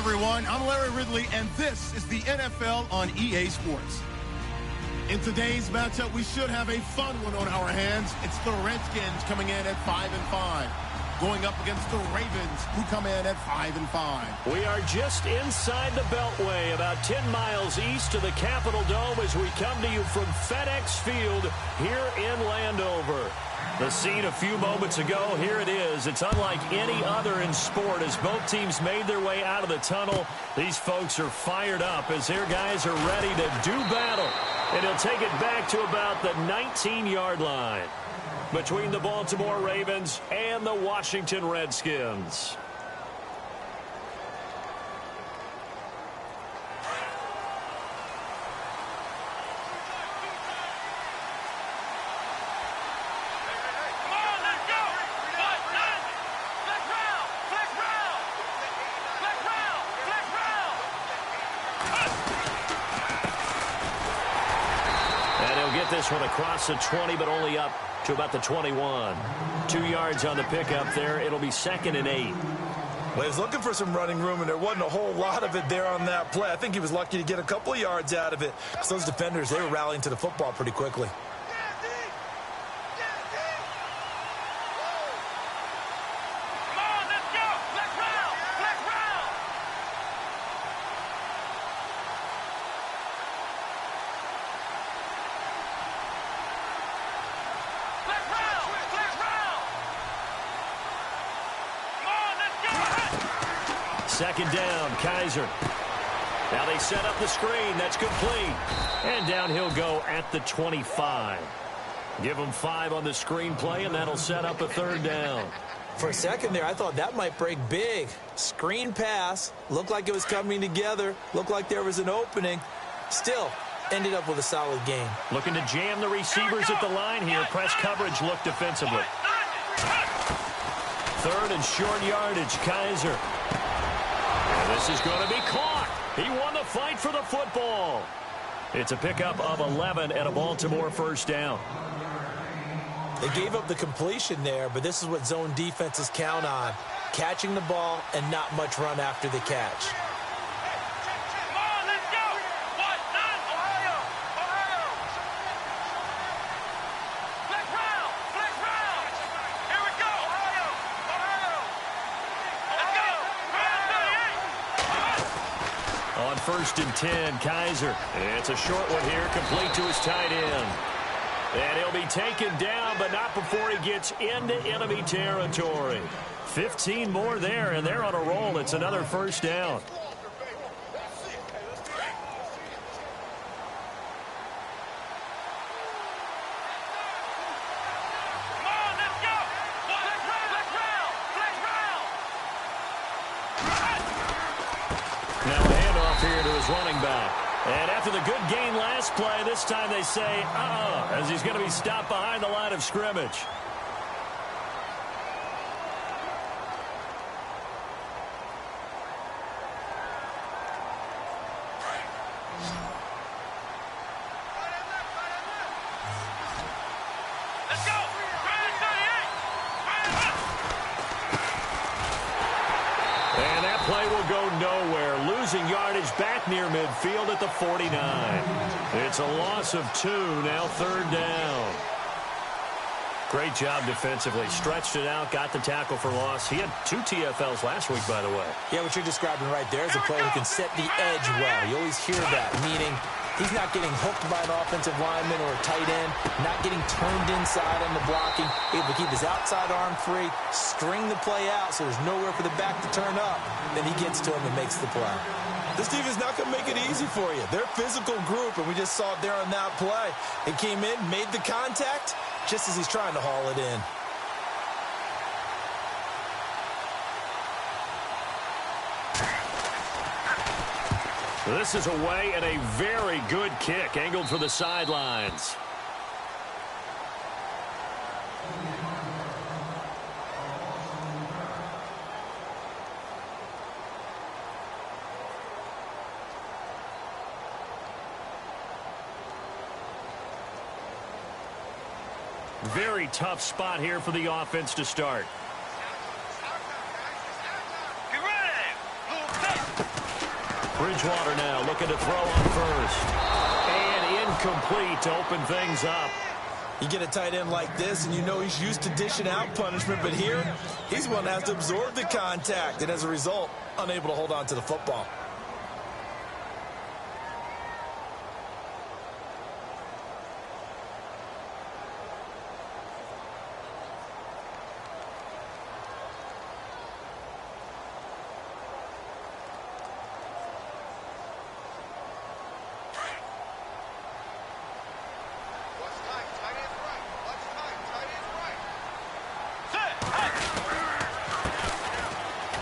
everyone. I'm Larry Ridley, and this is the NFL on EA Sports. In today's matchup, we should have a fun one on our hands. It's the Redskins coming in at 5-5, going up against the Ravens, who come in at 5-5. We are just inside the Beltway, about 10 miles east of the Capitol Dome as we come to you from FedEx Field here in Landover. The scene a few moments ago, here it is. It's unlike any other in sport as both teams made their way out of the tunnel. These folks are fired up as their guys are ready to do battle. And he'll take it back to about the 19-yard line between the Baltimore Ravens and the Washington Redskins. This one across the 20, but only up to about the 21. 2 yards on the pickup there. It'll be 2nd and 8. Well, he was looking for some running room, and there wasn't a whole lot of it there on that play. I think he was lucky to get a couple of yards out of it because those defenders, they were rallying to the football pretty quickly. Second down, Kaiser. Now they set up the screen. That's complete. And down he'll go at the 25. Give him 5 on the screen play, and that'll set up a 3rd down. For a second there, I thought that might break big. Screen pass. Looked like it was coming together. Looked like there was an opening. Still, ended up with a solid game. Looking to jam the receivers at the line here. Press coverage look defensively. 3rd and short yardage, Kaiser. This is going to be caught. He won the fight for the football. It's a pickup of 11 and a Baltimore 1st down. They gave up the completion there, but this is what zone defenses count on. Catching the ball and not much run after the catch. On 1st and 10, Kaiser. It's a short one here, complete to his tight end. And he'll be taken down, but not before he gets into enemy territory. 15 more there, and they're on a roll. It's another 1st down. Here to his running back. And after the good gain last play, this time they say, as he's going to be stopped behind the line of scrimmage. And that play will go nowhere. Losing yardage back near midfield at the 49. It's a loss of 2, now 3rd down. Great job defensively. Stretched it out, got the tackle for loss. He had 2 TFLs last week, by the way. Yeah, what you're describing right there is a player who can set the edge well. You always hear that, meaning he's not getting hooked by an offensive lineman or a tight end, not getting turned inside on the blocking, able to keep his outside arm free, string the play out so there's nowhere for the back to turn up. Then he gets to him and makes the play. This team is not going to make it easy for you. They're a physical group, and we just saw it there on that play. It came in, made the contact, just as he's trying to haul it in. This is away and a very good kick, angled for the sidelines. Very tough spot here for the offense to start. Get ready. Bridgewater now looking to throw on first. And incomplete to open things up. You get a tight end like this, and you know he's used to dishing out punishment, but here, he's one that has to absorb the contact, and as a result, unable to hold on to the football.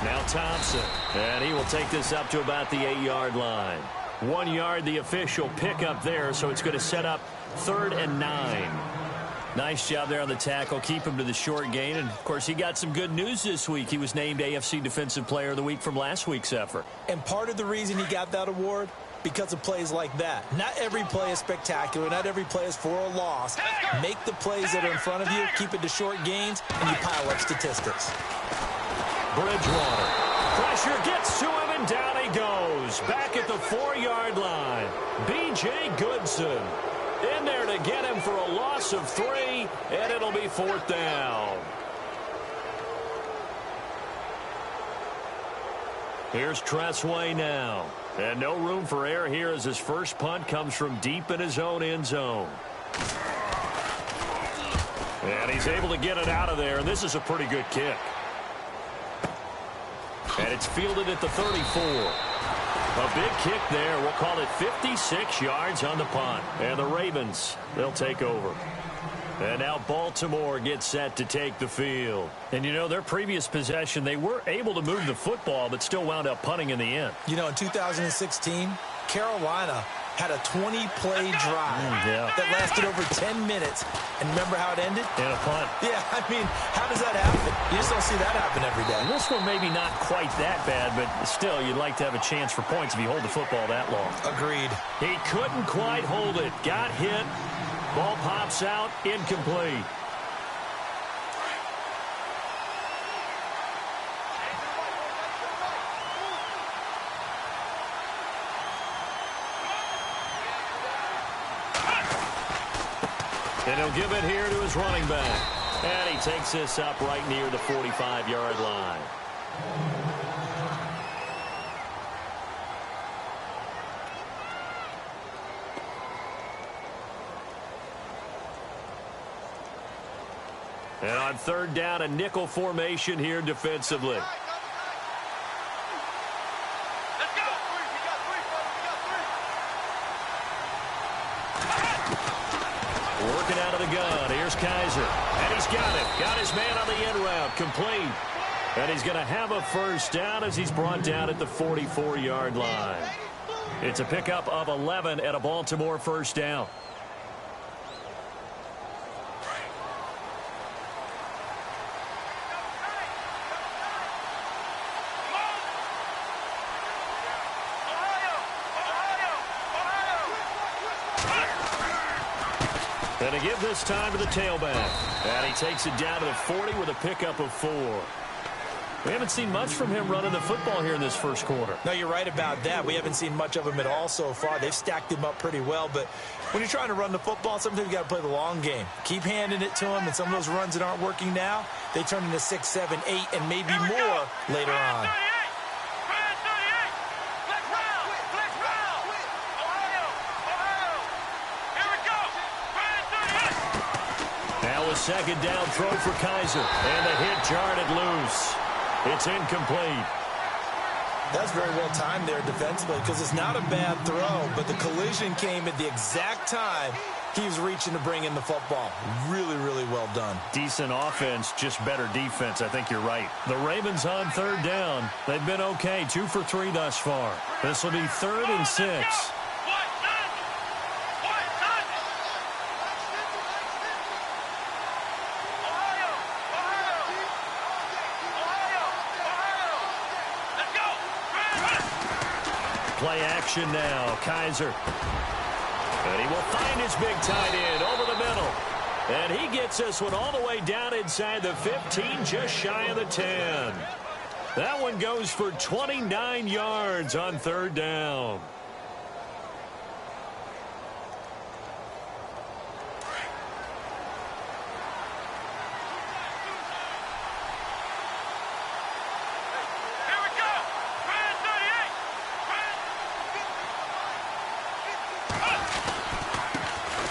Now Thompson, and he will take this up to about the 8-yard line. 1 yard, the official pickup there, so it's going to set up 3rd and 9. Nice job there on the tackle. Keep him to the short gain. And, of course, he got some good news this week. He was named AFC Defensive Player of the Week from last week's effort. And part of the reason he got that award, because of plays like that. Not every play is spectacular. Not every play is for a loss. Make the plays that are in front of you, keep it to short gains, and you pile up statistics. Bridgewater. Pressure gets to him, and down he goes. Back at the 4-yard line. B.J. Goodson in there to get him for a loss of 3, and it'll be 4th down. Here's Tressway now. And no room for error here as his first punt comes from deep in his own end zone. And he's able to get it out of there, and this is a pretty good kick. And it's fielded at the 34. A big kick there. We'll call it 56 yards on the punt. And the Ravens, they'll take over. And now Baltimore gets set to take the field. And, you know, their previous possession, they were able to move the football, but still wound up punting in the end. You know, in 2016, Carolina had a 20-play drive that lasted over 10 minutes. And remember how it ended? In a punt. Yeah, I mean, how does that happen? You just don't see that happen every day. And this one maybe not quite that bad, but still, you'd like to have a chance for points if you hold the football that long. Agreed. He couldn't quite hold it. Got hit. Ball pops out. Incomplete. And he'll give it here to his running back. And he takes this up right near the 45-yard line. And on 3rd down, a nickel formation here defensively. Working out of the gun. Here's Kaiser. And he's got it. Got his man on the end route. Complete. And he's going to have a first down as he's brought down at the 44-yard line. It's a pickup of 11 at a Baltimore first down. And to give this time to the tailback. And he takes it down to the 40 with a pickup of 4. We haven't seen much from him running the football here in this first quarter. No, you're right about that. We haven't seen much of him at all so far. They've stacked him up pretty well. But when you're trying to run the football, sometimes you got to play the long game. Keep handing it to him, and some of those runs that aren't working now, they turn into 6, 7, 8, and maybe more later on. Second down throw for Kaiser. And the hit jarred it loose. It's incomplete. That's very well timed there defensively because it's not a bad throw, but the collision came at the exact time he was reaching to bring in the football. Really, really well done. Decent offense, just better defense. I think you're right. The Ravens on 3rd down. They've been okay. 2 for 3 thus far. This will be 3rd and 6. Play action now. Kaiser. And he will find his big tight end over the middle. And he gets this one all the way down inside the 15, just shy of the 10. That one goes for 29 yards on third down.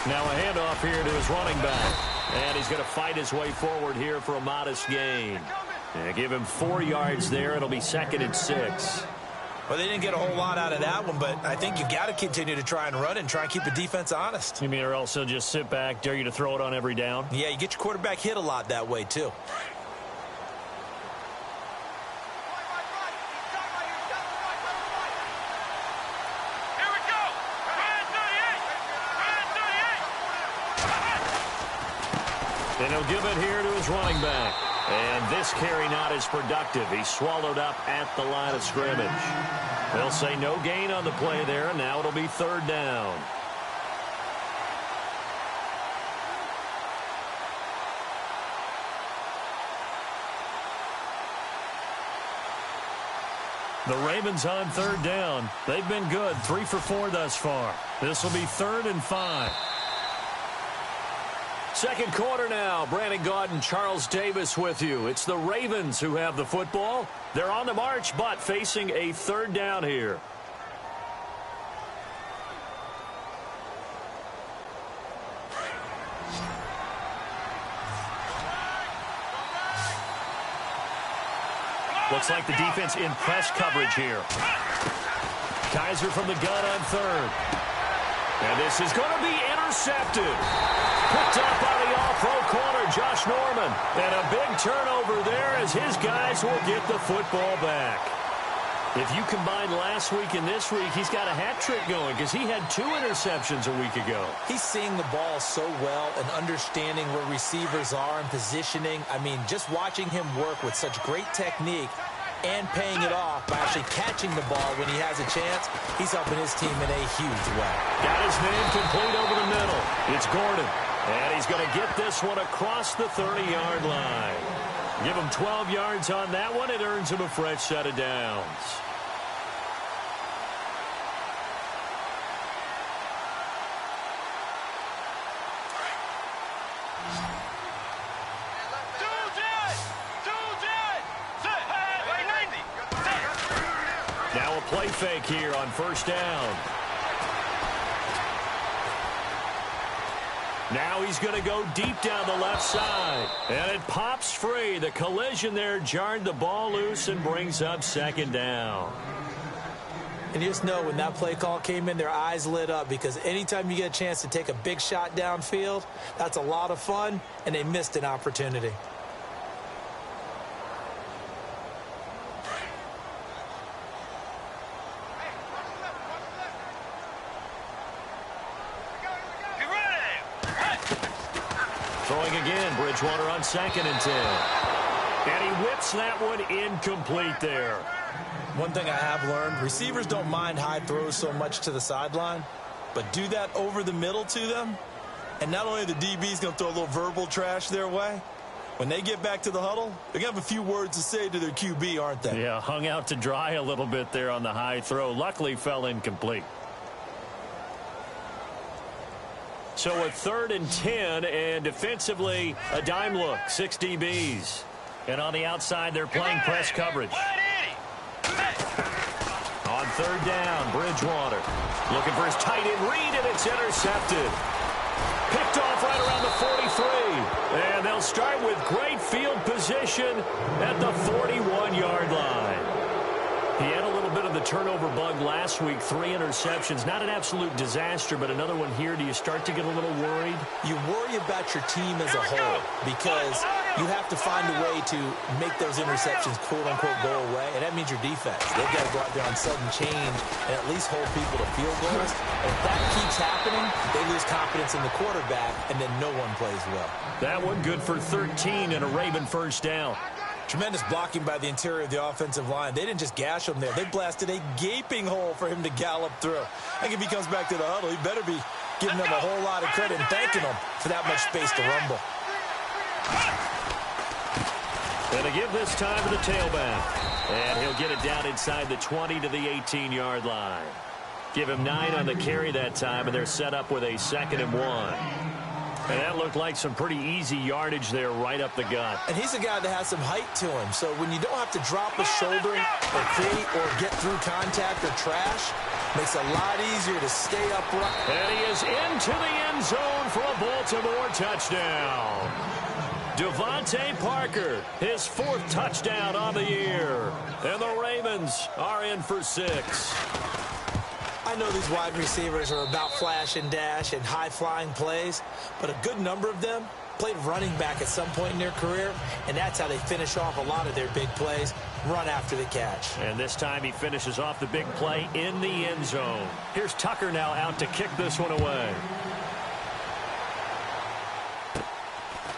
Now a handoff here to his running back. And he's going to fight his way forward here for a modest gain. And give him 4 yards there. It'll be 2nd and 6. Well, they didn't get a whole lot out of that one, but I think you've got to continue to try and run and try and keep the defense honest. You mean or else he'll just sit back, dare you to throw it on every down? Yeah, you get your quarterback hit a lot that way, too. And he'll give it here to his running back. And this carry not as productive. He's swallowed up at the line of scrimmage. They'll say no gain on the play there, and now it'll be 3rd down. The Ravens on 3rd down. They've been good, 3 for 4 thus far. This will be 3rd and 5. Second quarter now. Brandon Gaudin, Charles Davis with you. It's the Ravens who have the football. They're on the march, but facing a 3rd down here. Looks like the defense in press coverage here. Kaiser from the gun on 3rd. And this is going to be intercepted. Picked up by the all-pro corner, Josh Norman. And a big turnover there as his guys will get the football back. If you combine last week and this week, he's got a hat trick going because he had 2 interceptions a week ago. He's seeing the ball so well and understanding where receivers are and positioning. I mean, just watching him work with such great technique and paying it off by actually catching the ball when he has a chance, he's helping his team in a huge way. Got his man complete over the middle. It's Gordon. And he's going to get this one across the 30-yard line. Give him 12 yards on that one. It earns him a fresh set of downs. Now a play fake here on 1st down. Now he's going to go deep down the left side. And it pops free. The collision there jarred the ball loose and brings up 2nd down. And you just know when that play call came in, their eyes lit up because anytime you get a chance to take a big shot downfield, that's a lot of fun, and they missed an opportunity. Throwing again, Bridgewater on 2nd and 10. And he whips that one incomplete there. One thing I have learned, receivers don't mind high throws so much to the sideline, but do that over the middle to them, and not only are the DBs going to throw a little verbal trash their way, when they get back to the huddle, they're going to have a few words to say to their QB, aren't they? Yeah, hung out to dry a little bit there on the high throw. Luckily fell incomplete. So a 3rd and 10, and defensively, a dime look, 6 DBs. And on the outside, they're playing press coverage. On 3rd down, Bridgewater looking for his tight end read, and it's intercepted. Picked off right around the 43. And they'll start with great field position at the 41-yard line. He had a little bit of the turnover bug last week, 3 interceptions. Not an absolute disaster, but another one here. Do you start to get a little worried? You worry about your team as a whole because you have to find a way to make those interceptions, quote-unquote, go away, and that means your defense. They've got to go out there on sudden change and at least hold people to field goals. And if that keeps happening, they lose confidence in the quarterback, and then no one plays well. That one good for 13 and a Raven 1st down. Tremendous blocking by the interior of the offensive line. They didn't just gash him there. They blasted a gaping hole for him to gallop through. I think if he comes back to the huddle, he better be giving them a whole lot of credit and thanking them for that much space to rumble. And to give this time to the tailback. And he'll get it down inside the 20 to the 18-yard line. Give him 9 on the carry that time, and they're set up with a 2nd and 1. And that looked like some pretty easy yardage there right up the gut. And he's a guy that has some height to him. So when you don't have to drop a shoulder or create or get through contact or trash, makes it a lot easier to stay upright. And he is into the end zone for a Baltimore touchdown. Devontae Parker, his 4th touchdown on the year. And the Ravens are in for 6. I know these wide receivers are about flash and dash and high-flying plays, but a good number of them played running back at some point in their career, and that's how they finish off a lot of their big plays, run after the catch. And this time he finishes off the big play in the end zone. Here's Tucker now out to kick this one away.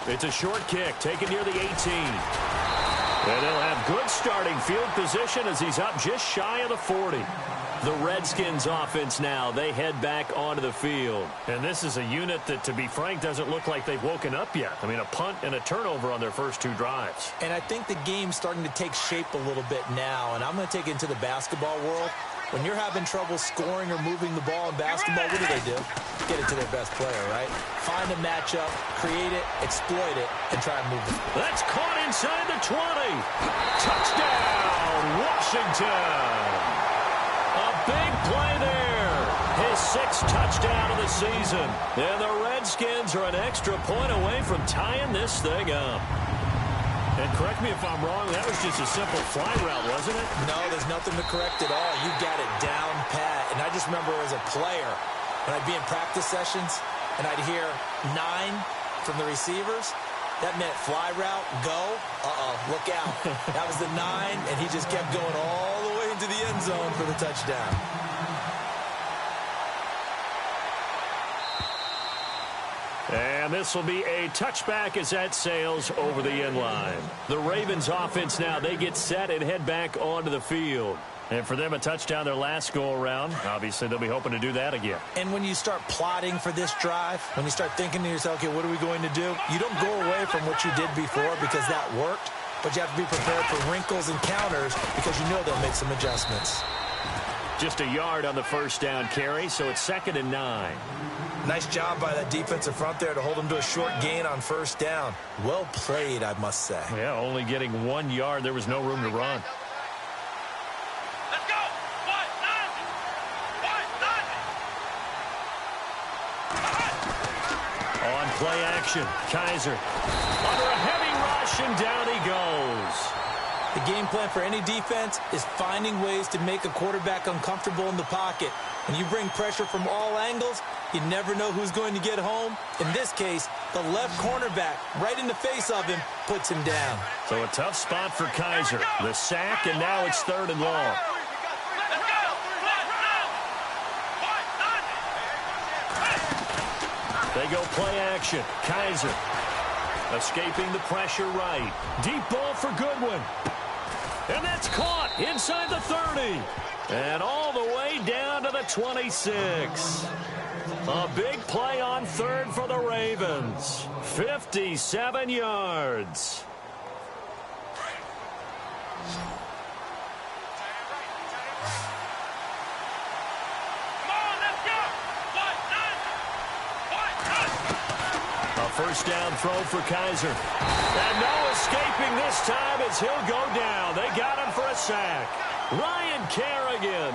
It's a short kick taken near the 18. And they'll have good starting field position as he's up just shy of the 40. The Redskins offense now, they head back onto the field. And this is a unit that, to be frank, doesn't look like they've woken up yet. I mean, a punt and a turnover on their first 2 drives. And I think the game's starting to take shape a little bit now, and I'm going to take it into the basketball world. When you're having trouble scoring or moving the ball in basketball, what do? Get it to their best player, right? Find a matchup, create it, exploit it, and try and move it. That's caught inside the 20. Touchdown, Washington. A big play there. His 6th touchdown of the season. And the Redskins are an extra point away from tying this thing up. And correct me if I'm wrong, that was just a simple fly route, wasn't it? No, there's nothing to correct at all. You got it down pat. And I just remember as a player, when I'd be in practice sessions, and I'd hear 9 from the receivers, that meant fly route, go, look out. That was the 9, and he just kept going all the way into the end zone for the touchdown. And this will be a touchback as that sails over the end line. The Ravens offense now, they get set and head back onto the field. And for them, a touchdown their last go-around. Obviously, they'll be hoping to do that again. And when you start plotting for this drive, when you start thinking to yourself, okay, what are we going to do? You don't go away from what you did before because that worked, but you have to be prepared for wrinkles and counters because you know they'll make some adjustments. Just a yard on the first down carry, so it's 2nd and 9. Nice job by that defensive front there to hold them to a short gain on first down. Well played, I must say. Yeah, only getting 1 yard. There was no room to run. Let's go! On play action, Kaiser under a heavy rush, and down he goes. The game plan for any defense is finding ways to make a quarterback uncomfortable in the pocket. When you bring pressure from all angles, you never know who's going to get home. In this case, the left cornerback, right in the face of him, puts him down. So a tough spot for Kaiser. The sack, and now it's 3rd and long. They go play action. Kaiser escaping the pressure right. Deep ball for Goodwin. And that's caught inside the 30. And all the way down to the 26. A big play on 3rd for the Ravens. 57 yards. A first down throw for Kaiser. And no escaping this time as he'll go down. They got him for a sack. Ryan Kerrigan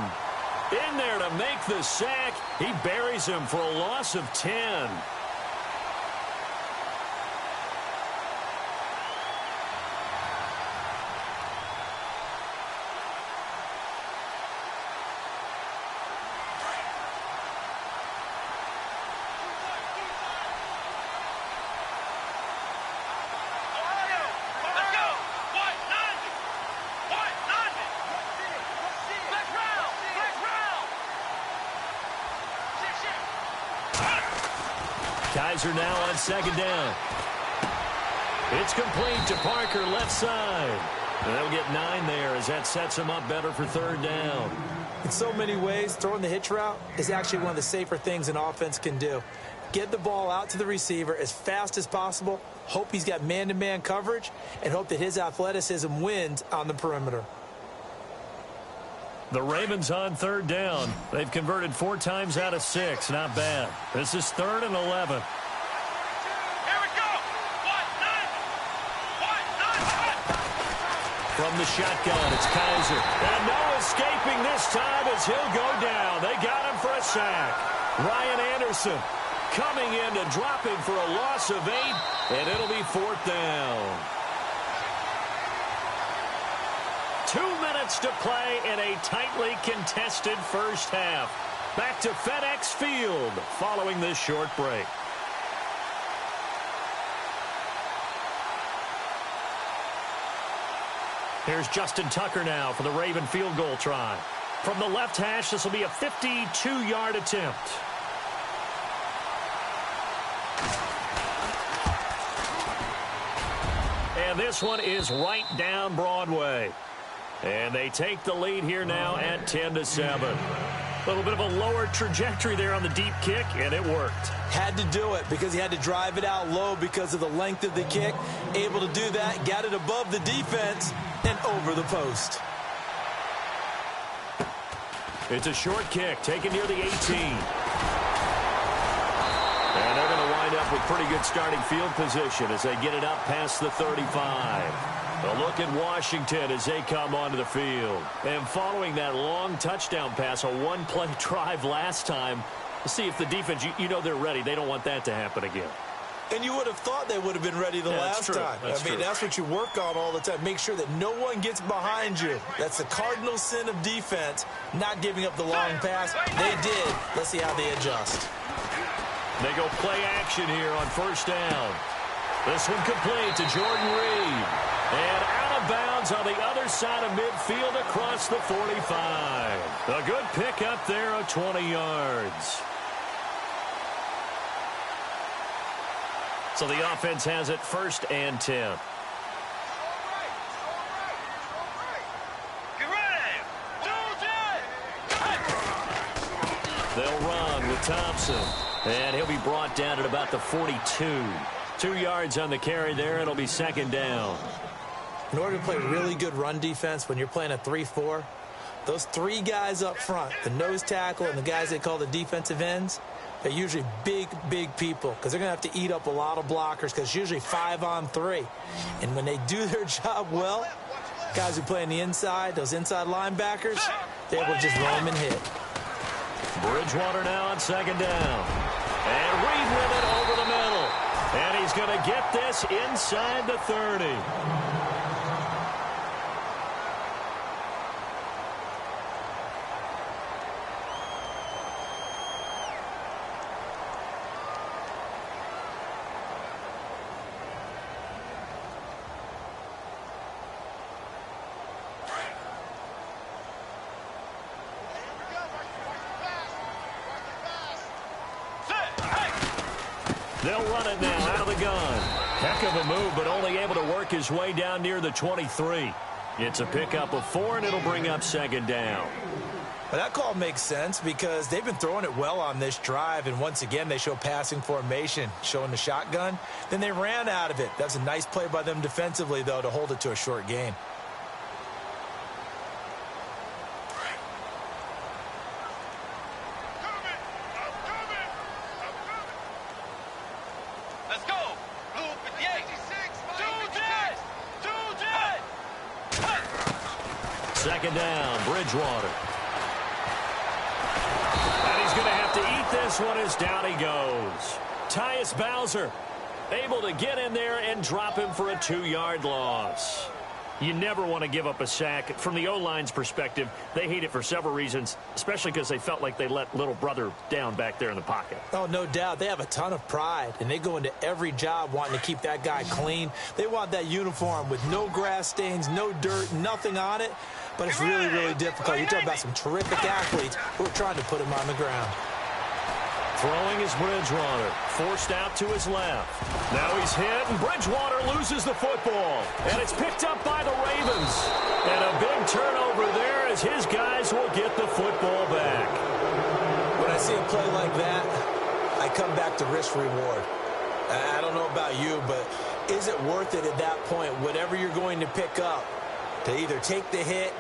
in there to make the sack. He buries him for a loss of 10. Kaiser now on 2nd down. It's complete to Parker, left side. And they'll get 9 there as that sets him up better for 3rd down. In so many ways, throwing the hitch route is actually one of the safer things an offense can do. Get the ball out to the receiver as fast as possible, hope he's got man-to-man coverage, and hope that his athleticism wins on the perimeter. The Ravens on third down. They've converted 4 times out of 6. Not bad. This is 3rd and 11. From the shotgun, it's Kaiser. And no escaping this time as he'll go down. They got him for a sack. Ryan Anderson coming in to drop him for a loss of 8, and it'll be 4th down. 2 minutes to play in a tightly contested first half. Back to FedEx Field following this short break. Here's Justin Tucker now for the Raven field goal try. From the left hash, this will be a 52-yard attempt. And this one is right down Broadway. And they take the lead here now at 10-7. A little bit of a lower trajectory there on the deep kick, and it worked. Had to do it because he had to drive it out low because of the length of the kick. Able to do that, got it above the defense, and over the post. It's a short kick taken near the 18. And they're going to wind up with pretty good starting field position as they get it up past the 35. A look at Washington as they come onto the field. And following that long touchdown pass, a one-play drive last time, see if the defense, you know they're ready. They don't want that to happen again. And you would have thought they would have been ready the last time. That's what you work on all the time. Make sure that no one gets behind you. That's the cardinal sin of defense, not giving up the long pass. They did. Let's see how they adjust. They go play action here on first down. This one complete to Jordan Reed. And out of bounds on the other side of midfield across the 45. A good pick up there of 20 yards. So the offense has it 1st and 10. They'll run with Thompson. And he'll be brought down at about the 42. 2 yards on the carry there. It'll be 2nd down. In order to play really good run defense when you're playing a 3-4, those 3 guys up front, the nose tackle and the guys they call the defensive ends, they're usually big, big people because they're going to have to eat up a lot of blockers because it's usually 5-on-3. And when they do their job well, guys who play on the inside, those inside linebackers, they're able to just roam and hit. Bridgewater now on 2nd down. And Reed with it over the middle. And he's going to get this inside the 30. They'll run it now out of the gun. Heck of a move, but only able to work his way down near the 23. It's a pickup of 4, and it'll bring up 2nd down. Well, that call makes sense because they've been throwing it well on this drive, and once again, they show passing formation, showing the shotgun. Then they ran out of it. That's a nice play by them defensively, though, to hold it to a short gain. Second down, Bridgewater. And he's going to have to eat this one as down he goes. Tyus Bowser able to get in there and drop him for a 2-yard loss. You never want to give up a sack. From the O-line's perspective, they hate it for several reasons, especially because they felt like they let little brother down back there in the pocket. Oh, no doubt. They have a ton of pride, and they go into every job wanting to keep that guy clean. They want that uniform with no grass stains, no dirt, nothing on it, but it's really, really difficult. You're talking about some terrific athletes who are trying to put him on the ground. Throwing is Bridgewater, forced out to his left. Now he's hit, and Bridgewater loses the football. And it's picked up by the Ravens. And a big turnover there as his guys will get the football back. When I see a play like that, I come back to risk-reward. I don't know about you, but is it worth it at that point, whatever you're going to pick up, to either take the hit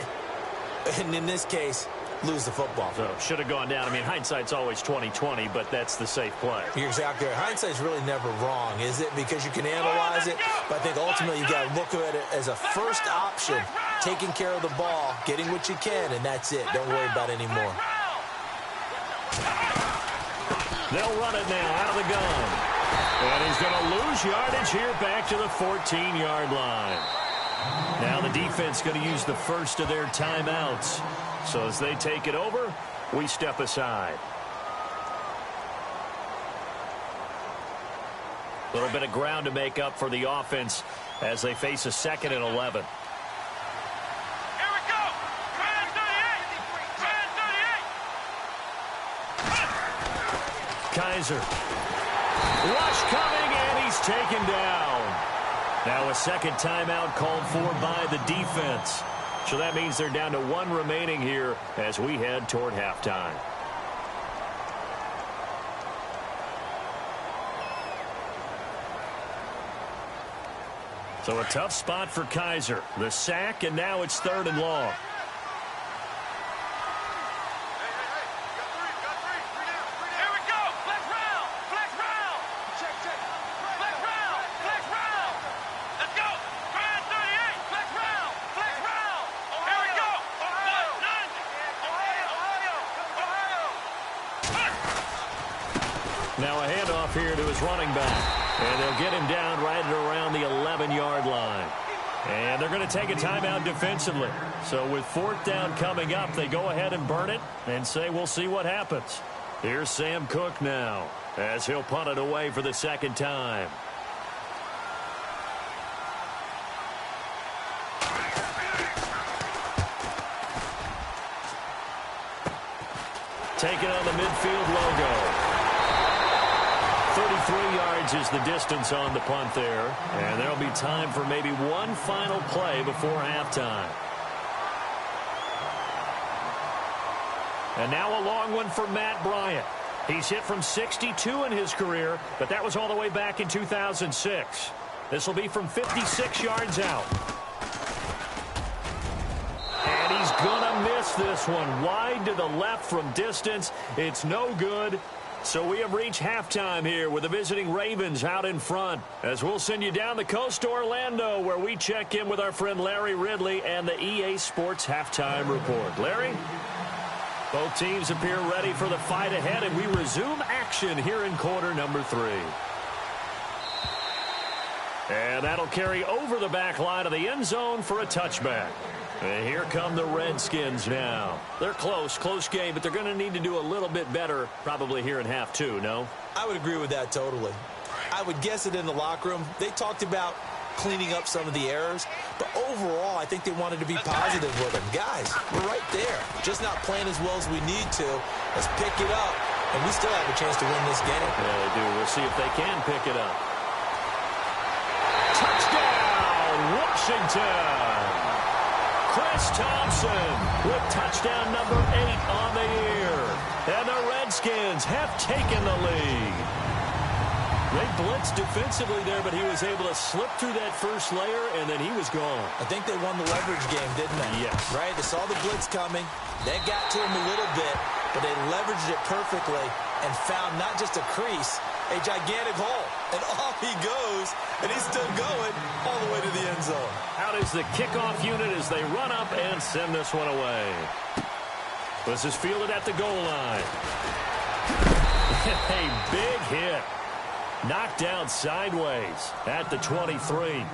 And in this case, lose the football. So should have gone down. I mean, hindsight's always 20/20, but that's the safe play. You're exactly right. Hindsight's really never wrong, is it? Because you can analyze it, but I think ultimately you got to look at it as a first option, taking care of the ball, getting what you can, and that's it. Don't worry about it anymore. They'll run it now out of the gun. And he's going to lose yardage here back to the 14-yard line. Now the defense going to use the first of their timeouts. So as they take it over, we step aside. A little bit of ground to make up for the offense as they face a 2nd and 11. Kaiser. Rush coming, and he's taken down. Now a second timeout called for by the defense. So that means they're down to 1 remaining here as we head toward halftime. So a tough spot for Kaiser. The sack, and now it's 3rd and long. Now a handoff here to his running back. And they'll get him down right at around the 11-yard line. And they're going to take a timeout defensively. So with 4th down coming up, they go ahead and burn it and say we'll see what happens. Here's Sam Cook now as he'll punt it away for the 2nd time. Taking on the midfield logo. 33 yards is the distance on the punt there. And there'll be time for maybe one final play before halftime. And now a long one for Matt Bryant. He's hit from 62 in his career, but that was all the way back in 2006. This will be from 56 yards out. And he's going to miss this one. Wide to the left from distance. It's no good. So we have reached halftime here with the visiting Ravens out in front. As we'll send you down the coast to Orlando, where we check in with our friend Larry Ridley and the EA Sports Halftime Report. Larry? Both teams appear ready for the fight ahead, and we resume action here in quarter number 3. And that'll carry over the back line of the end zone for a touchback. And here come the Redskins now. They're close game, but they're going to need to do a little bit better probably here in half 2, no? I would agree with that totally. I would guess it in the locker room. They talked about cleaning up some of the errors, but overall I think they wanted to be positive with them. Guys, we're right there. Just not playing as well as we need to. Let's pick it up, and we still have a chance to win this game. Yeah, they do. We'll see if they can pick it up. Touchdown, Washington! Chris Thompson with touchdown number 8 on the year. And the Redskins have taken the lead. They blitzed defensively there, but he was able to slip through that first layer, and then he was gone. I think they won the leverage game, didn't they? Yes. Right? They saw the blitz coming. That got to him a little bit, but they leveraged it perfectly and found not just a crease, a gigantic hole. And off he goes, and he's still going all the way to the end zone. Out is the kickoff unit as they run up and send this one away. This is fielded at the goal line. A big hit. Knocked out sideways at the 23.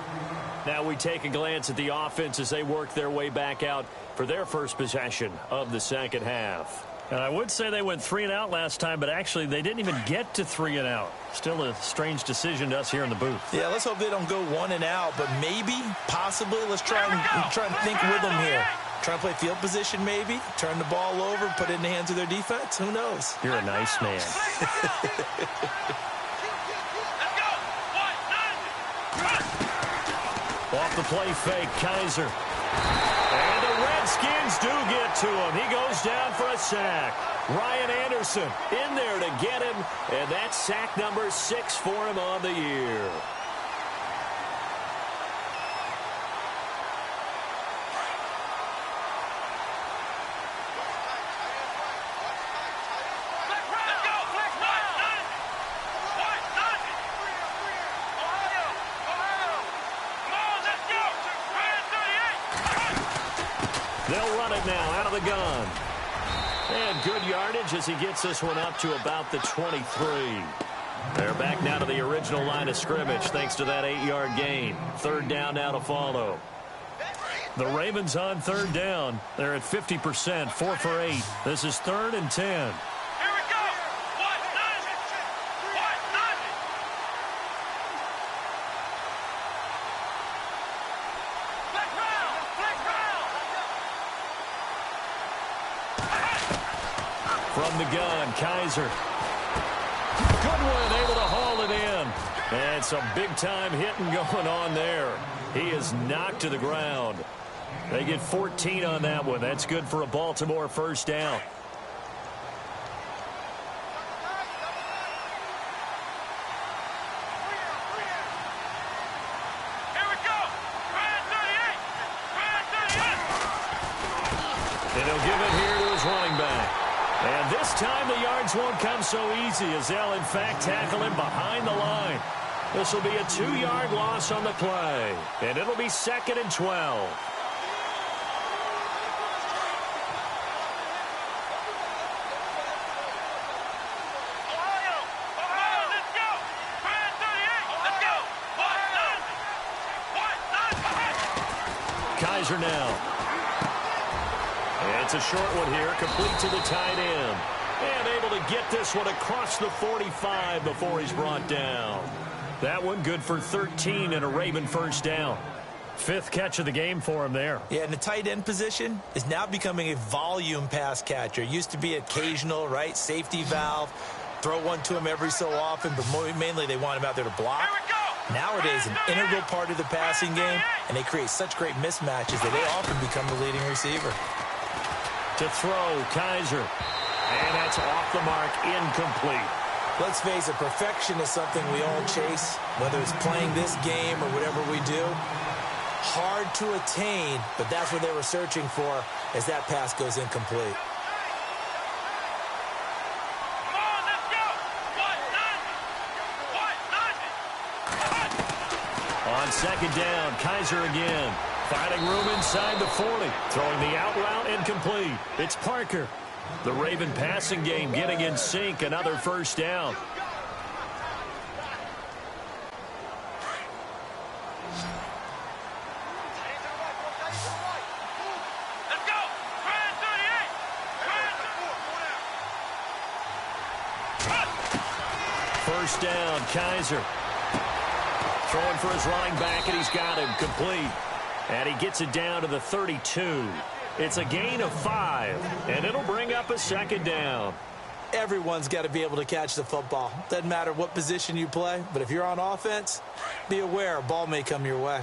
Now we take a glance at the offense as they work their way back out for their first possession of the second half. And I would say they went 3 and out last time, but actually they didn't even get to 3 and out. Still a strange decision to us here in the booth. Yeah, let's hope they don't go 1 and out, but maybe, possibly, let's try and think with them here. Try and play field position maybe, turn the ball over, put it in the hands of their defense. Who knows? You're a nice man. Off the play fake, Kaiser. And the Redskins do get to him. He goes down for a sack. Ryan Anderson in there to get him, and that's sack number 6 for him on the year. They'll run it now out of the gun. And good yardage as he gets this one up to about the 23. They're back now to the original line of scrimmage thanks to that 8-yard gain. Third down now to follow. The Ravens on third down. They're at 50%, 4 for 8. This is 3rd and 10. From the gun, Kaiser. Goodwin able to haul it in. And some big-time hitting going on there. He is knocked to the ground. They get 14 on that one. That's good for a Baltimore first down. And he'll give it here to his running back. And this time the yards won't come so easy as they'll, in fact, tackle him behind the line. This will be a 2-yard loss on the play. And it'll be 2nd and 12. Kaiser now. And it's a short one here, complete to the tight end. And able to get this one across the 45 before he's brought down. That one good for 13 and a Raven first down. 5th catch of the game for him there. Yeah, and the tight end position is now becoming a volume pass catcher. Used to be occasional, right? Safety valve. Throw one to him every so often, but mainly they want him out there to block. Nowadays, an integral part of the passing game, and they create such great mismatches that they often become the leading receiver. To throw, Kaiser. And that's off the mark, incomplete. Let's face it, perfection is something we all chase, whether it's playing this game or whatever we do. Hard to attain, but that's what they were searching for as that pass goes incomplete. On second down, Kaiser again. Finding room inside the 40. Throwing the out route incomplete. It's Parker. The Raven passing game getting in sync. Another first down. First down, Kaiser. Throwing for his running back, and he's got him complete. And he gets it down to the 32. It's a gain of 5, and it'll bring up a second down. Everyone's got to be able to catch the football. Doesn't matter what position you play, but if you're on offense, be aware a ball may come your way.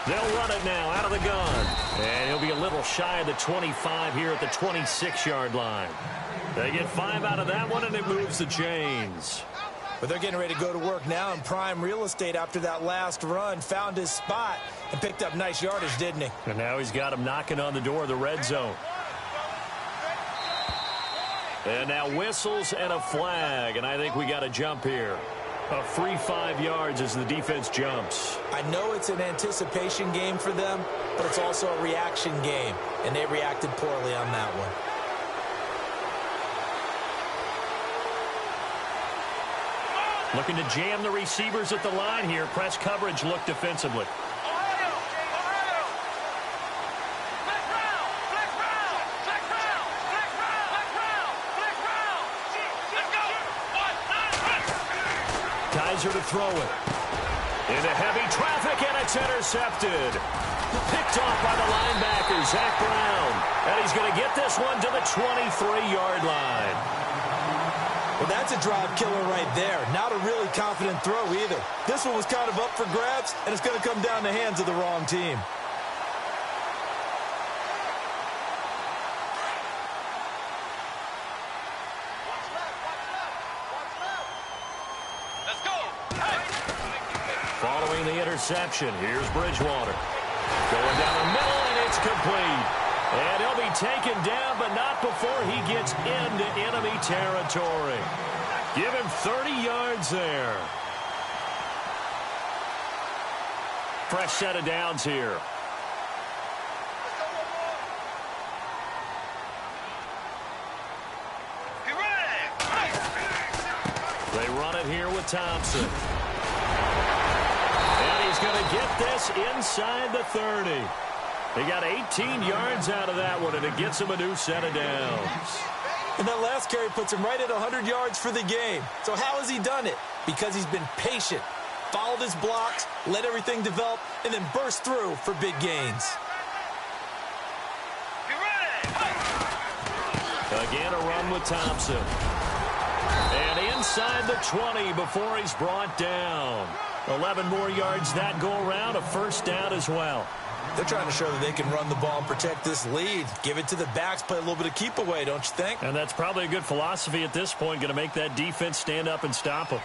They'll run it now out of the gun. And he'll be a little shy of the 25 here at the 26-yard line. They get 5 out of that one, and it moves the chains. But they're getting ready to go to work now in prime real estate after that last run. Found his spot and picked up nice yardage, didn't he? And now he's got him knocking on the door of the red zone. And now whistles and a flag, and I think we got a jump here. A free 5 yards as the defense jumps. I know it's an anticipation game for them, but it's also a reaction game, and they reacted poorly on that one. Looking to jam the receivers at the line here. Press coverage look defensively. Kaiser to throw it. Into heavy traffic, and it's intercepted. Picked off by the linebacker, Zach Brown. And he's going to get this one to the 23-yard line. Well, that's a drive killer right there. Not a really confident throw either. This one was kind of up for grabs, and it's going to come down the hands of the wrong team. Following the interception, here's Bridgewater. Going down the middle, It's complete. And he'll be taken down, but not before he gets into enemy territory. Give him 30 yards there. Fresh set of downs here. They run it here with Thompson. And he's going to get this inside the 30. He got 18 yards out of that one, and it gets him a new set of downs. And that last carry puts him right at 100 yards for the game. So how has he done it? Because he's been patient, followed his blocks, let everything develop, and then burst through for big gains. Again, a run with Thompson. And inside the 20 before he's brought down. 11 more yards that go around, a first down as well. They're trying to show that they can run the ball and protect this lead. Give it to the backs, play a little bit of keep away, don't you think? And that's probably a good philosophy at this point, going to make that defense stand up and stop them.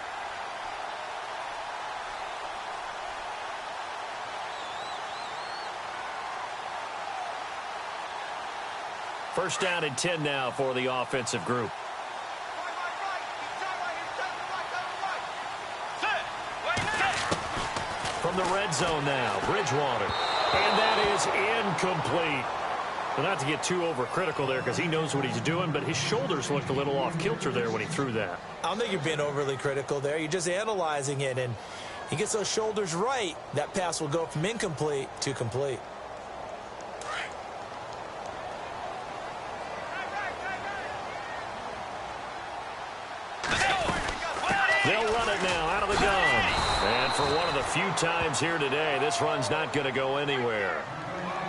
First down and 10 now for the offensive group. From the red zone now, Bridgewater. And that is incomplete. Well, not to get too overcritical there because he knows what he's doing, but his shoulders looked a little off kilter there when he threw that. I don't think you're being overly critical there. You're just analyzing it, and he gets those shoulders right. That pass will go from incomplete to complete. They'll run it now out of the gun. And for one of the few times here today, this run's not going to go anywhere.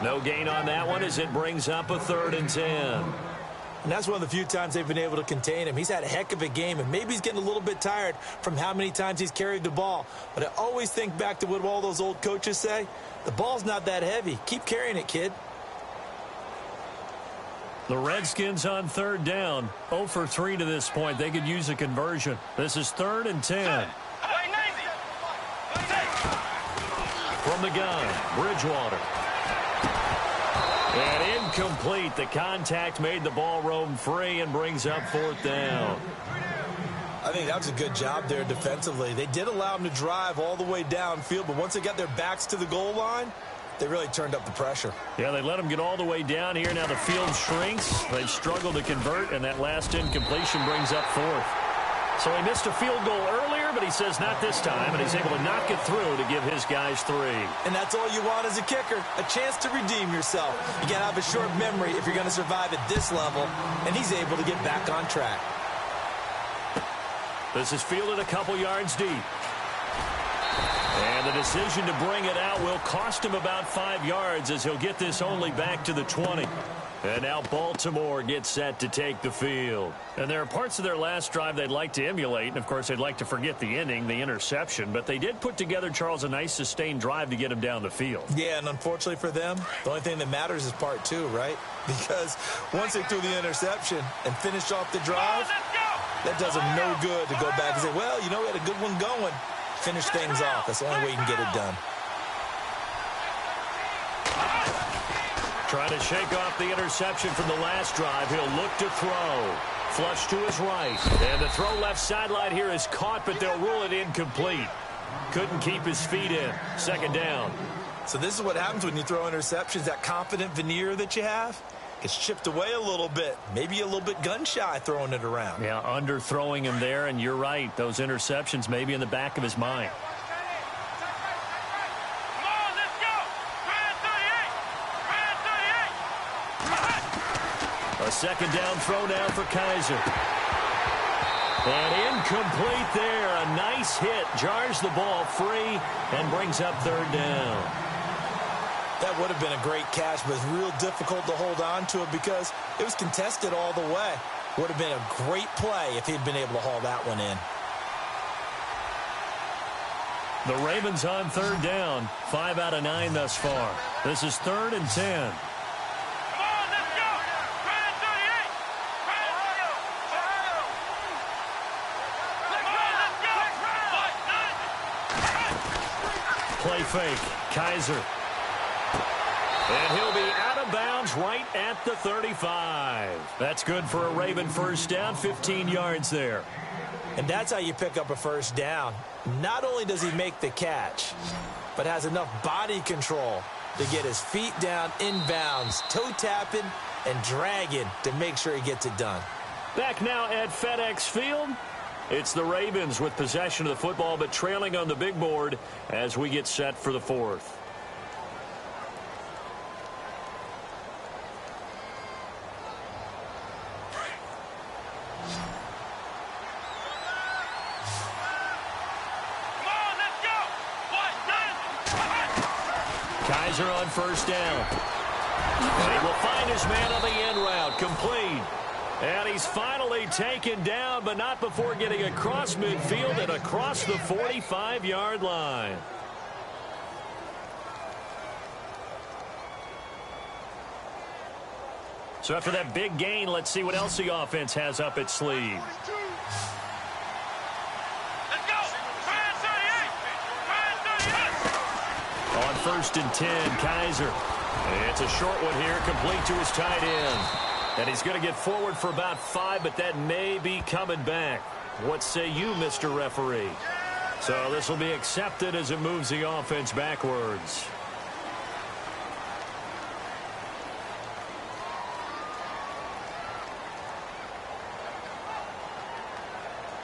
No gain on that one as it brings up a 3rd and 10. And that's one of the few times they've been able to contain him. He's had a heck of a game, and maybe he's getting a little bit tired from how many times he's carried the ball. But I always think back to what all those old coaches say. The ball's not that heavy. Keep carrying it, kid. The Redskins on 3rd down. 0 for 3 to this point. They could use a conversion. This is 3rd and 10. From the gun, Bridgewater. And incomplete. The contact made the ball roam free and brings up 4th down. I think that was a good job there defensively. They did allow him to drive all the way downfield, but once they got their backs to the goal line, they really turned up the pressure. Yeah, they let him get all the way down here. Now the field shrinks. They've struggled to convert, and that last incompletion brings up 4th. So he missed a field goal earlier, but he says not this time, and he's able to knock it through to give his guys 3. And that's all you want as a kicker, a chance to redeem yourself. You got to have a short memory if you're going to survive at this level, and he's able to get back on track. This is fielded a couple yards deep. And the decision to bring it out will cost him about 5 yards as he'll get this only back to the 20. And now Baltimore gets set to take the field. And there are parts of their last drive they'd like to emulate. And, of course, they'd like to forget the ending, the interception. But they did put together, Charles, a nice sustained drive to get him down the field. Yeah, and unfortunately for them, the only thing that matters is part 2, right? Because once they threw the interception and finished off the drive, that does them no good to go back and say, well, you know, we had a good one going. Finish things off. That's the only way you can get it done. Trying to shake off the interception from the last drive. He'll look to throw. Flush to his right. And the throw left sideline here is caught, but they'll rule it incomplete. Couldn't keep his feet in. 2nd down. So this is what happens when you throw interceptions. That confident veneer that you have gets chipped away a little bit. Maybe a little bit gun-shy throwing it around. Yeah, underthrowing him there, and you're right. Those interceptions may be in the back of his mind. A 2nd down throw now for Kaiser. And incomplete there. A nice hit. Jars the ball free and brings up 3rd down. That would have been a great catch, but it's real difficult to hold on to it because it was contested all the way. Would have been a great play if he'd been able to haul that one in. The Ravens on 3rd down. 5 out of 9 thus far. This is 3rd and 10. Play fake. Kaiser. And he'll be out of bounds right at the 35. That's good for a Raven first down, 15 yards there. And that's how you pick up a first down. Not only does he make the catch, but has enough body control to get his feet down inbounds, toe tapping and dragging to make sure he gets it done. Back now at FedEx Field. It's the Ravens with possession of the football, but trailing on the big board as we get set for the fourth. Kaiser on first down. And he will find his man on the end route, complete. And he's finally taken down, but not before getting across midfield and across the 45-yard line. So after that big gain, let's see what else the offense has up its sleeve. On first and 10, Kaiser. It's a short one here, complete to his tight end. And he's going to get forward for about 5, but that may be coming back. What say you, Mr. Referee? So this will be accepted as it moves the offense backwards.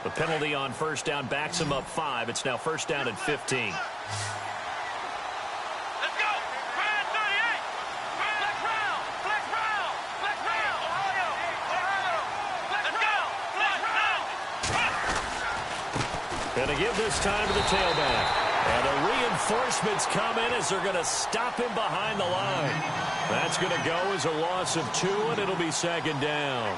The penalty on first down backs him up 5. It's now first down and 15. And to give this time to the tailback. And the reinforcements come in as they're going to stop him behind the line. That's going to go as a loss of 2, and it'll be second down.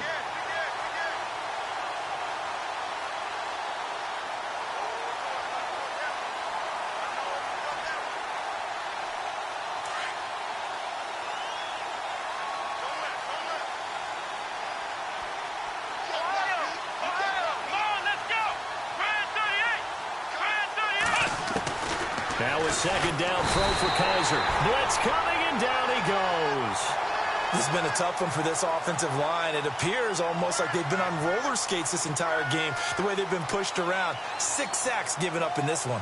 Now a second down throw for Kaiser. Blitz coming, and down he goes. This has been a tough one for this offensive line. It appears almost like they've been on roller skates this entire game, the way they've been pushed around. 6 sacks given up in this one.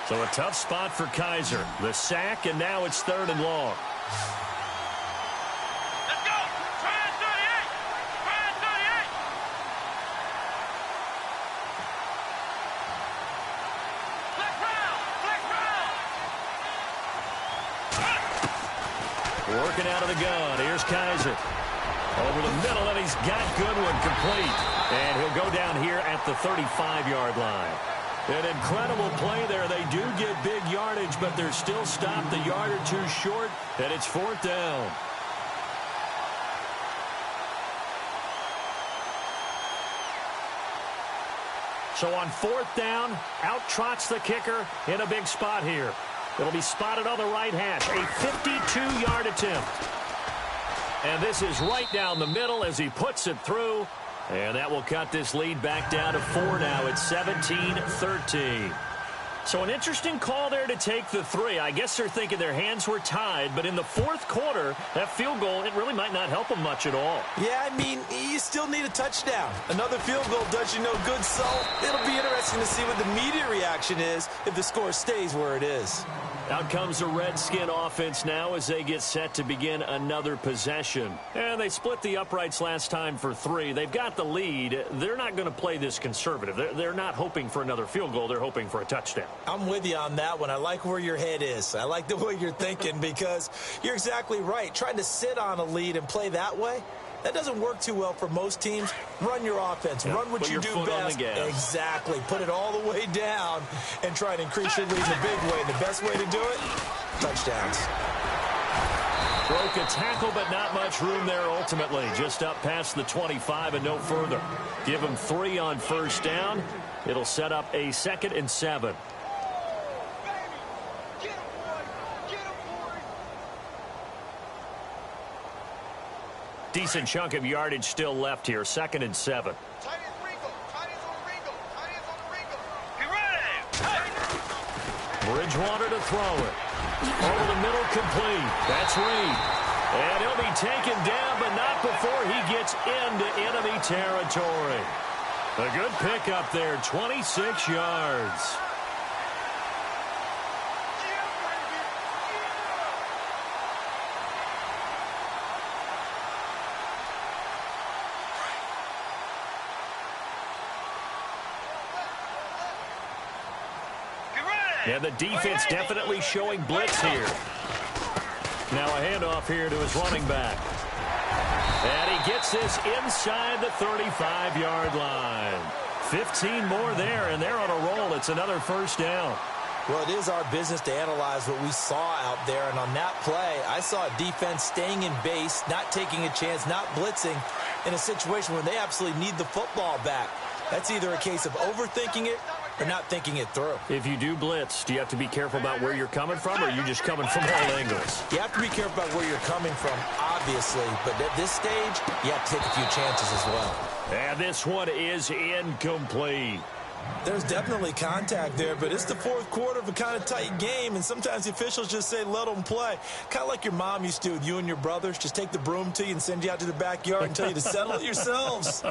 So a tough spot for Kaiser. The sack, and now it's 3rd and long. Working out of the gun. Here's Kaiser. Over the middle, and he's got Goodwin complete. And he'll go down here at the 35-yard line. An incredible play there. They do get big yardage, but they're still stopped a yard or 2 short, and it's 4th down. So on 4th down, out trots the kicker in a big spot here. It'll be spotted on the right hash. A 52-yard attempt. And this is right down the middle as he puts it through. And that will cut this lead back down to 4 now. It's 17-13. So an interesting call there to take the 3. I guess they're thinking their hands were tied, but in the 4th quarter, that field goal, it really might not help them much at all. Yeah, I mean, you still need a touchdown. Another field goal does you no good, so it'll be interesting to see what the media reaction is if the score stays where it is. Out comes the Redskin offense now as they get set to begin another possession. And they split the uprights last time for 3. They've got the lead. They're not going to play this conservative. They're not hoping for another field goal. They're hoping for a touchdown. I'm with you on that one. I like where your head is. I like the way you're thinking because you're exactly right. Trying to sit on a lead and play that way, that doesn't work too well for most teams. Run your offense. Yeah, run what you do best. Exactly. Put it all the way down and try to increase your lead in a big way. The best way to do it, touchdowns. Broke a tackle, but not much room there ultimately. Just up past the 25 and no further. Give him 3 on first down. It'll set up a 2nd and 7. Decent chunk of yardage still left here. 2nd and 7. Bridgewater to throw it. Over the middle, complete. That's Reed. And he'll be taken down, but not before he gets into enemy territory. A good pickup there, 26 yards. And the defense definitely showing blitz here. Now a handoff here to his running back. And he gets this inside the 35-yard line. 15 more there, and they're on a roll. It's another first down. Well, it is our business to analyze what we saw out there. And on that play, I saw a defense staying in base, not taking a chance, not blitzing in a situation where they absolutely need the football back. That's either a case of overthinking it or not thinking it through. If you do blitz, do you have to be careful about where you're coming from, or are you just coming from all angles? You have to be careful about where you're coming from, obviously. But at this stage, you have to take a few chances as well. And this one is incomplete. There's definitely contact there, but it's the fourth quarter of a kind of tight game, and sometimes the officials just say, let them play. Kind of like your mom used to with you and your brothers. Just take the broom to you and send you out to the backyard and tell you to settle it yourselves.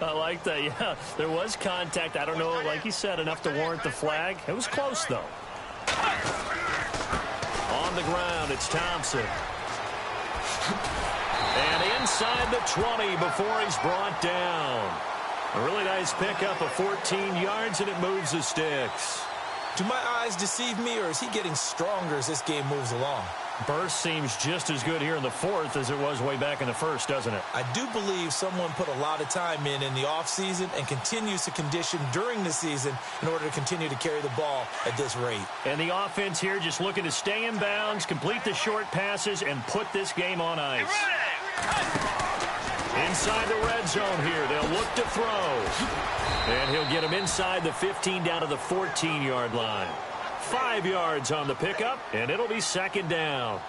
I like that, yeah. There was contact. I don't know, like he said, enough to warrant the flag. It was close, though. On the ground, it's Thompson. And inside the 20 before he's brought down. A really nice pickup of 14 yards, and it moves the sticks. Do my eyes deceive me, or is he getting stronger as this game moves along? Burst seems just as good here in the fourth as it was way back in the first, doesn't it? I do believe someone put a lot of time in the offseason and continues to condition during the season in order to continue to carry the ball at this rate. And the offense here just looking to stay in bounds, complete the short passes, and put this game on ice. Inside the red zone here, they'll look to throw. And he'll get him inside the 15 down to the 14-yard line. 5 yards on the pickup, and it'll be second down.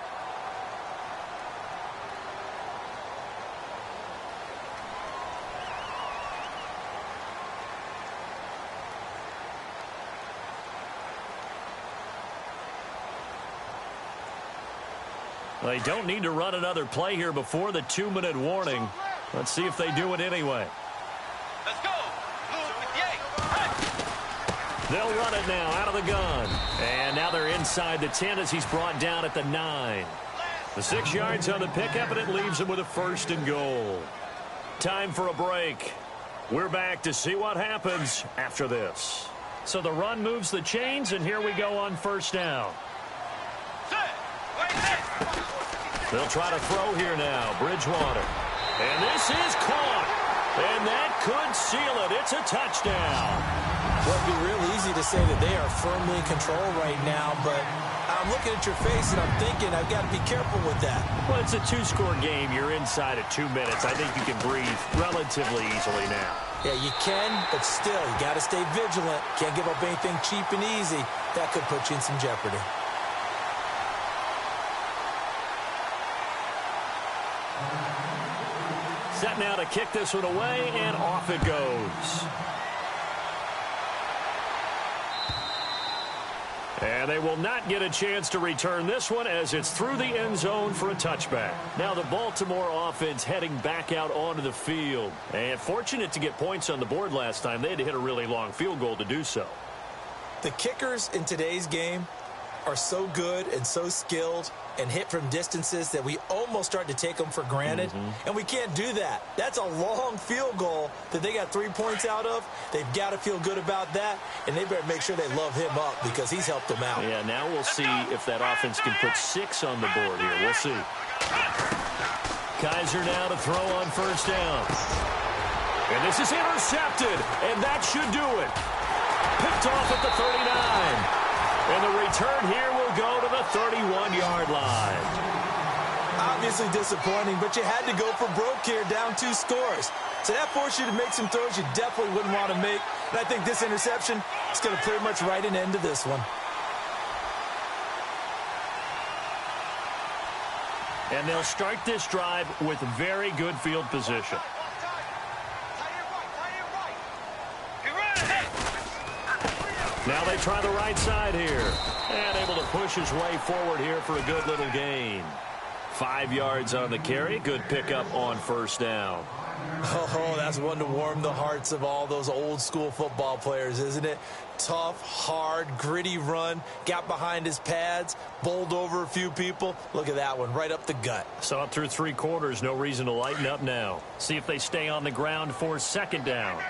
They don't need to run another play here before the 2-minute warning. Let's see if they do it anyway. Let's go. They'll run it now out of the gun. And now they're inside the 10 as he's brought down at the 9. The 6 yards on the pickup, and it leaves him with a first and goal. Time for a break. We're back to see what happens after this. So the run moves the chains, and here we go on first down. They'll try to throw here now. Bridgewater. And this is caught. And that could seal it. It's a touchdown. Well, it'd be real easy to say that they are firmly in control right now, but I'm looking at your face and I'm thinking I've got to be careful with that. Well, it's a 2-score game. You're inside at 2 minutes. I think you can breathe relatively easily now. Yeah, you can, but still, you got to stay vigilant. Can't give up anything cheap and easy. That could put you in some jeopardy. Set now to kick this one away, and off it goes. And they will not get a chance to return this one as it's through the end zone for a touchback. Now the Baltimore offense heading back out onto the field. And fortunate to get points on the board last time. They had to hit a really long field goal to do so. The kickers in today's game are so good and so skilled and hit from distances that we almost start to take them for granted. And we can't do that. That's a long field goal that they got 3 points out of. They've got to feel good about that, and they better make sure they love him up because he's helped them out. Yeah, now we'll see if that offense can put 6 on the board here. We'll see. Kaiser now to throw on first down. And this is intercepted, and that should do it. Picked off at the 39. And the return here will go to the 31-yard line. Obviously disappointing, but you had to go for broke here, down 2 scores. So that forced you to make some throws you definitely wouldn't want to make. And I think this interception is going to pretty much write an end to this one. And they'll start this drive with very good field position. Now they try the right side here. And able to push his way forward here for a good little gain. 5 yards on the carry. Good pickup on first down. Oh, that's one to warm the hearts of all those old school football players, isn't it? Tough, hard, gritty run. Got behind his pads, bowled over a few people. Look at that one, right up the gut. So up through 3 quarters, no reason to lighten up now. See if they stay on the ground for second down.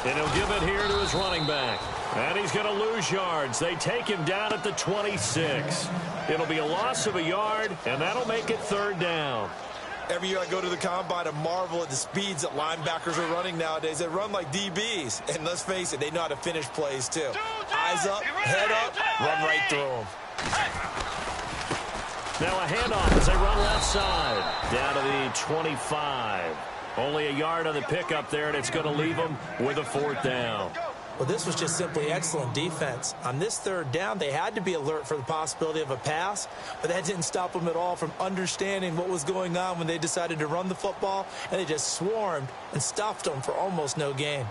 And he'll give it here to his running back. And he's going to lose yards. They take him down at the 26. It'll be a loss of a yard, and that'll make it third down. Every year I go to the combine and marvel at the speeds that linebackers are running nowadays. They run like DBs. And let's face it, they know how to finish plays too. Eyes up, head up, run right through them. Now a handoff as they run left side. Down to the 25. Only a yard on the pickup there, and it's going to leave them with a fourth down. Well, this was just simply excellent defense. On this third down, they had to be alert for the possibility of a pass, but that didn't stop them at all from understanding what was going on when they decided to run the football, and they just swarmed and stuffed them for almost no gain.